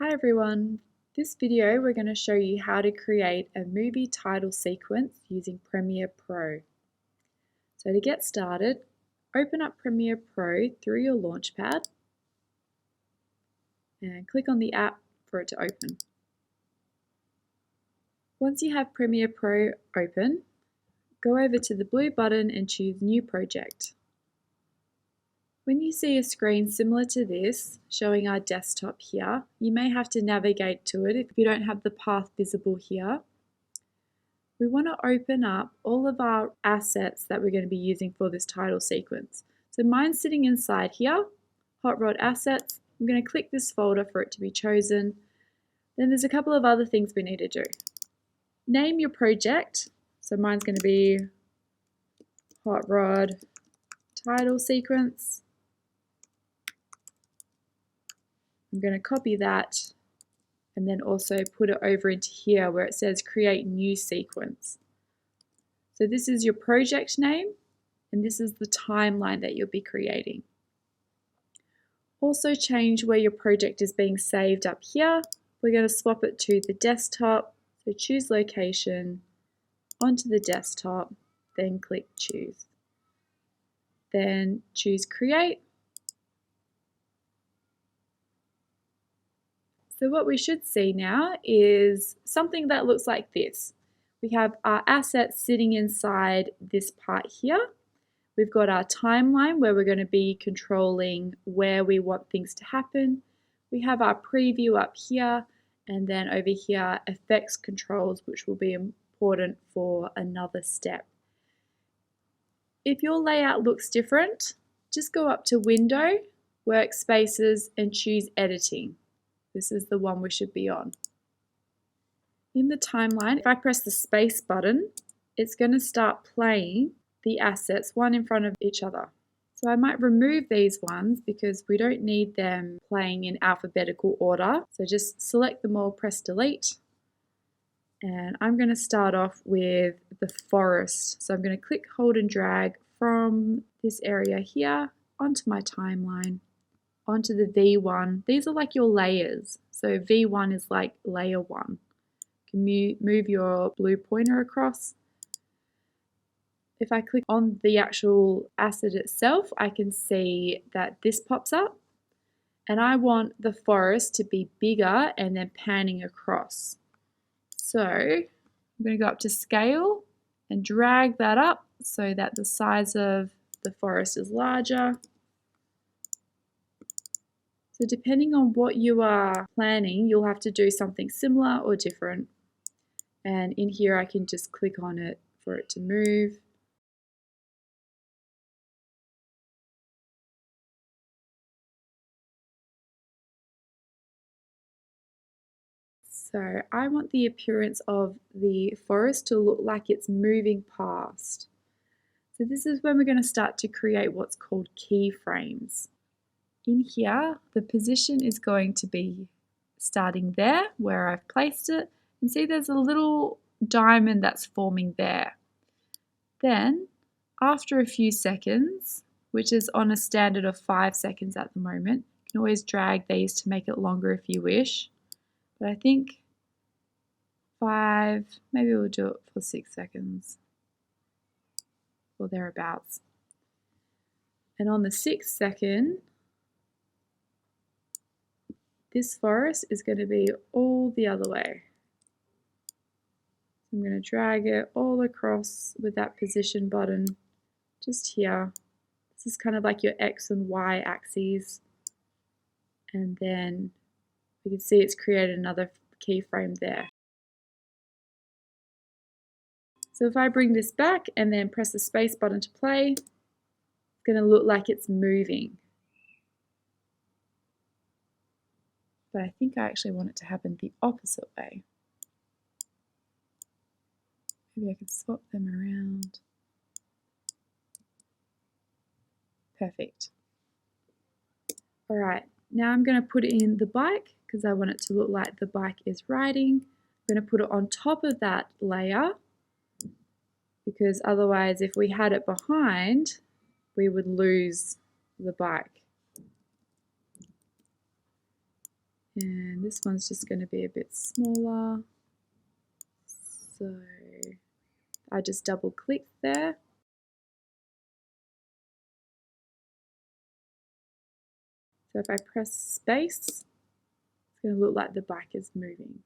Hi everyone! This video we're going to show you how to create a movie title sequence using Premiere Pro. So to get started, open up Premiere Pro through your Launchpad and click on the app for it to open. Once you have Premiere Pro open, go over to the blue button and choose New Project. When you see a screen similar to this, showing our desktop here, you may have to navigate to it if you don't have the path visible here. We want to open up all of our assets that we're going to be using for this title sequence. So mine's sitting inside here, Hot Rod Assets. I'm going to click this folder for it to be chosen. Then there's a couple of other things we need to do. Name your project. So mine's going to be Hot Rod Title Sequence. I'm going to copy that and then also put it over into here where it says create new sequence. So this is your project name and this is the timeline that you'll be creating. Also change where your project is being saved up here. We're going to swap it to the desktop. So choose location, onto the desktop, then click choose. Then choose create. So what we should see now is something that looks like this. We have our assets sitting inside this part here. We've got our timeline where we're going to be controlling where we want things to happen. We have our preview up here, and then over here, effects controls, which will be important for another step. If your layout looks different, just go up to Window, Workspaces, and choose Editing. This is the one we should be on. In the timeline, if I press the space button, it's going to start playing the assets one in front of each other. So I might remove these ones because we don't need them playing in alphabetical order. So just select them all, press delete. And I'm going to start off with the forest. So I'm going to click, hold and drag from this area here onto my timeline, onto the V1. These are like your layers. So V1 is like layer 1. You can move your blue pointer across. If I click on the actual asset itself, I can see that this pops up. And I want the forest to be bigger and then panning across. So I'm going to go up to scale and drag that up so that the size of the forest is larger. So depending on what you are planning, you'll have to do something similar or different. And in here I can just click on it for it to move. So I want the appearance of the forest to look like it's moving past. So this is when we're going to start to create what's called keyframes. In here, the position is going to be starting there where I've placed it. And see there's a little diamond that's forming there. Then, after a few seconds, which is on a standard of 5 seconds at the moment, you can always drag these to make it longer if you wish. But I think 5, maybe we'll do it for 6 seconds or thereabouts. And on the 6th second, this forest is going to be all the other way. I'm going to drag it all across with that position button just here. This is kind of like your X and Y axes. And then you can see it's created another keyframe there. So if I bring this back and then press the space button to play, it's going to look like it's moving. But I think I actually want it to happen the opposite way. Maybe I can swap them around. Perfect. All right, now I'm going to put in the bike because I want it to look like the bike is riding. I'm going to put it on top of that layer because otherwise if we had it behind, we would lose the bike. And this one's just going to be a bit smaller. So I just double click there. So if I press space, it's going to look like the bike is moving.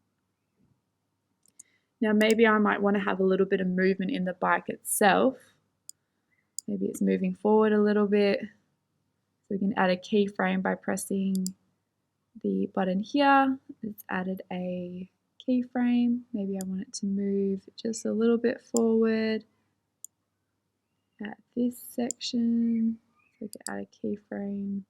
Now maybe I might want to have a little bit of movement in the bike itself. Maybe it's moving forward a little bit. So we can add a keyframe by pressing the button here. It's added a keyframe. Maybe I want it to move just a little bit forward at this section. So we can add a keyframe.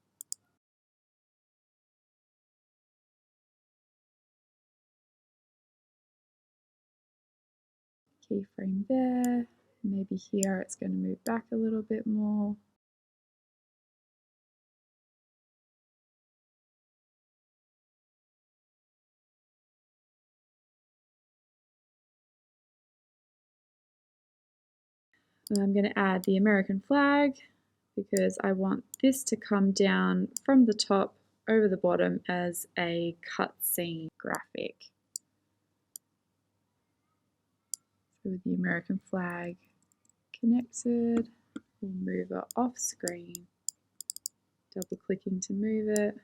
Keyframe there. Maybe here it's going to move back a little bit more. And I'm going to add the American flag because I want this to come down from the top over the bottom as a cutscene graphic. So with the American flag connected, we'll move it off screen, double clicking to move it,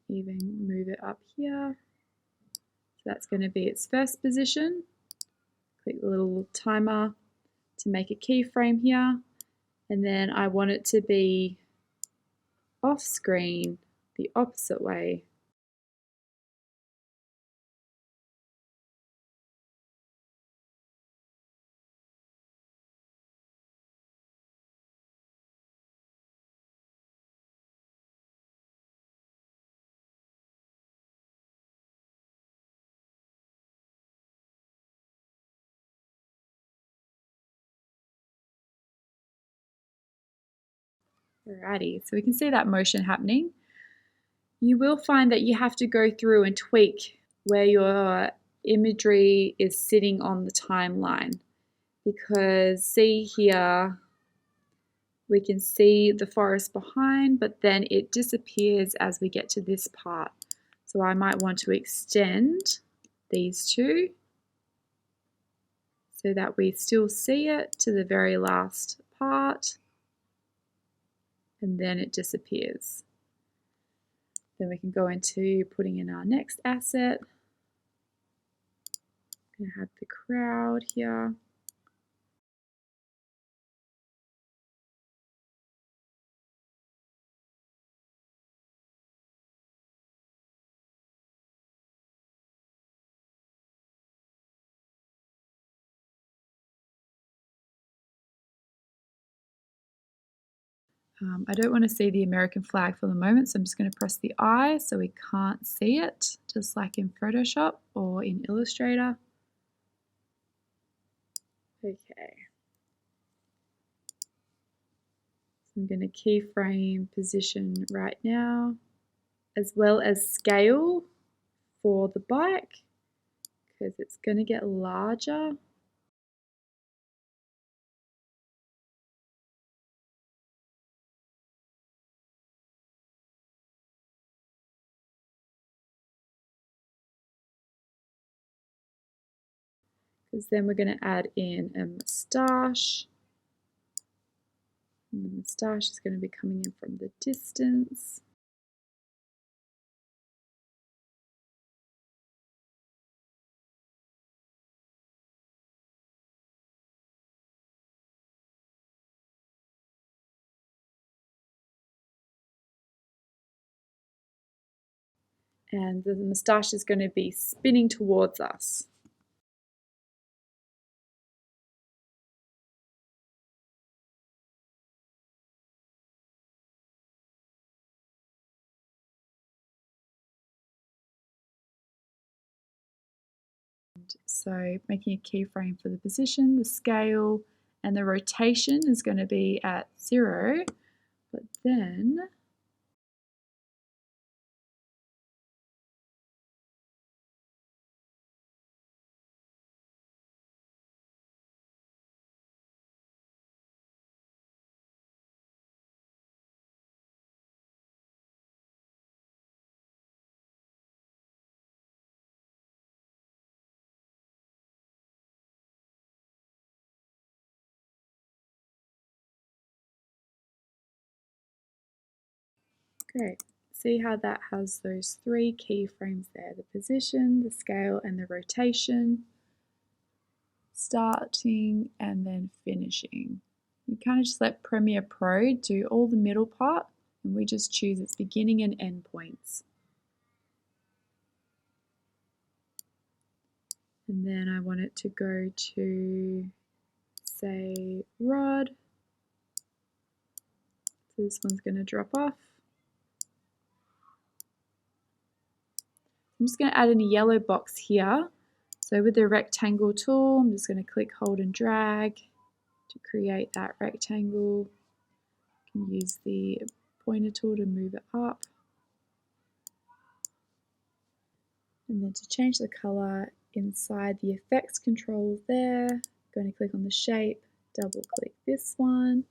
even move it up here. So that's going to be its first position. Click the little timer to make a keyframe here, and then I want it to be off screen the opposite way. Alrighty, so we can see that motion happening. You will find that you have to go through and tweak where your imagery is sitting on the timeline, because see here, we can see the forest behind, but then it disappears as we get to this part. So I might want to extend these two so that we still see it to the very last part, and then it disappears. Then we can go into putting in our next asset. I'm going to have the crowd here. I don't want to see the American flag for the moment, so I'm just going to press the I so we can't see it, just like in Photoshop or in Illustrator. Okay. So I'm going to keyframe position right now, as well as scale for the bike, because it's going to get larger. Because then we're going to add in a moustache. And the moustache is going to be coming in from the distance. And the moustache is going to be spinning towards us. So making a keyframe for the position, the scale, and the rotation is going to be at 0, but then Great. See how that has those 3 keyframes there, the position, the scale, and the rotation, starting and then finishing. You kind of just let Premiere Pro do all the middle part, and we just choose its beginning and end points. And then I want it to go to, say, rod. So this one's going to drop off. I'm just going to add in a yellow box here. So with the rectangle tool, I'm just going to click, hold and drag to create that rectangle. You can use the pointer tool to move it up. And then to change the color inside the effects control there, I'm going to click on the shape, double click this one.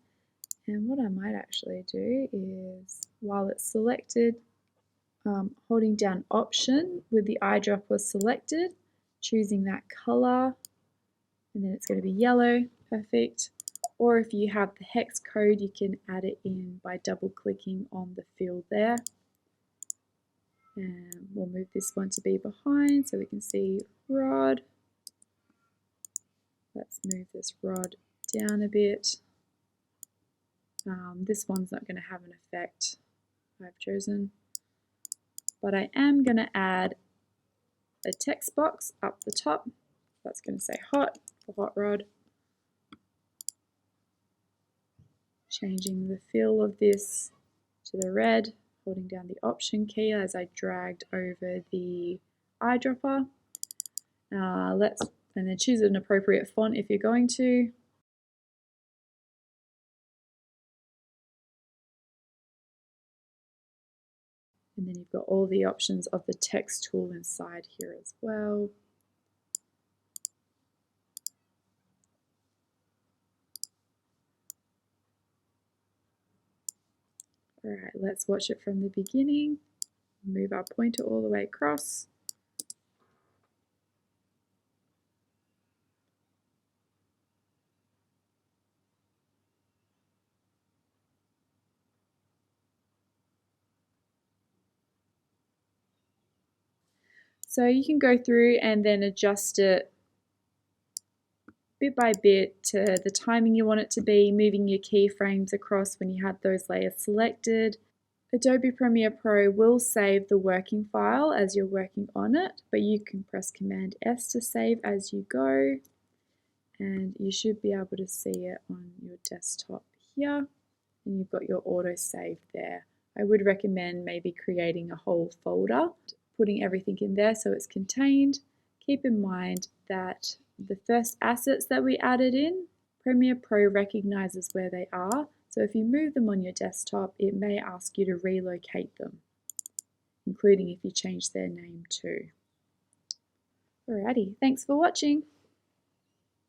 And what I might actually do is, while it's selected, holding down Option with the eyedropper selected, choosing that color, and then it's going to be yellow, perfect. Or if you have the hex code, you can add it in by double clicking on the field there. And we'll move this one to be behind so we can see rod. Let's move this rod down a bit. This one's not going to have an effect I've chosen, but I am going to add a text box up the top. That's going to say hot for hot rod. Changing the feel of this to the red, holding down the Option key as I dragged over the eyedropper. And then choose an appropriate font if you're going to. And then you've got all the options of the text tool inside here as well. Alright, let's watch it from the beginning. Move our pointer all the way across. So you can go through and then adjust it bit by bit to the timing you want it to be, moving your keyframes across when you had those layers selected. Adobe Premiere Pro will save the working file as you're working on it, but you can press Command S to save as you go, and you should be able to see it on your desktop here, and you've got your auto save there. I would recommend maybe creating a whole folder, putting everything in there so it's contained. Keep in mind that the first assets that we added in, Premiere Pro recognizes where they are. So if you move them on your desktop, it may ask you to relocate them, including if you change their name too. Alrighty, thanks for watching.